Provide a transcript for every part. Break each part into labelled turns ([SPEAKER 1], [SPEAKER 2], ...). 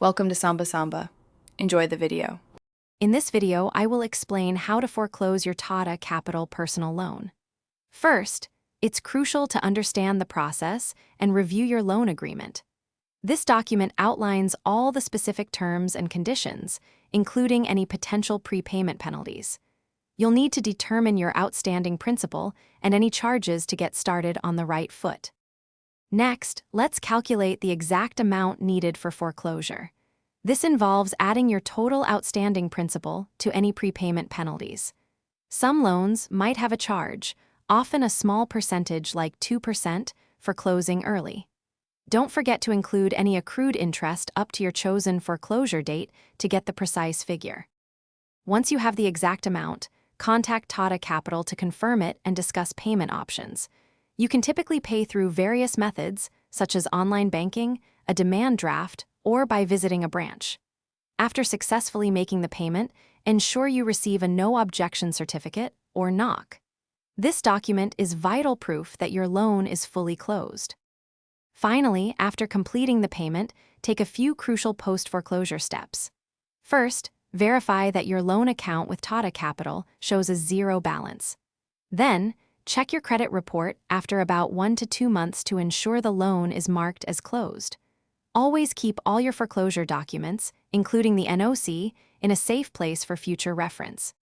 [SPEAKER 1] Welcome to Samba Samba. Enjoy the video.
[SPEAKER 2] In this video, I will explain how to foreclose your Tata Capital personal loan. First, it's crucial to understand the process and review your loan agreement. This document outlines all the specific terms and conditions, including any potential prepayment penalties. You'll need to determine your outstanding principal and any charges to get started on the right foot. Next, let's calculate the exact amount needed for foreclosure. This involves adding your total outstanding principal to any prepayment penalties. Some loans might have a charge, often a small percentage like 2%, for closing early. Don't forget to include any accrued interest up to your chosen foreclosure date to get the precise figure. Once you have the exact amount, contact Tata Capital to confirm it and discuss payment options. You can typically pay through various methods, such as online banking, a demand draft, or by visiting a branch. After successfully making the payment, ensure you receive a no objection certificate, or NOC. This document is vital proof that your loan is fully closed. Finally, after completing the payment, take a few crucial post-foreclosure steps. First, verify that your loan account with Tata Capital shows a zero balance. Then, check your credit report after about 1 to 2 months to ensure the loan is marked as closed. Always keep all your foreclosure documents, including the NOC, in a safe place for future reference.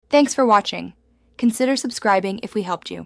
[SPEAKER 3] Thanks for watching. Consider subscribing if we helped you.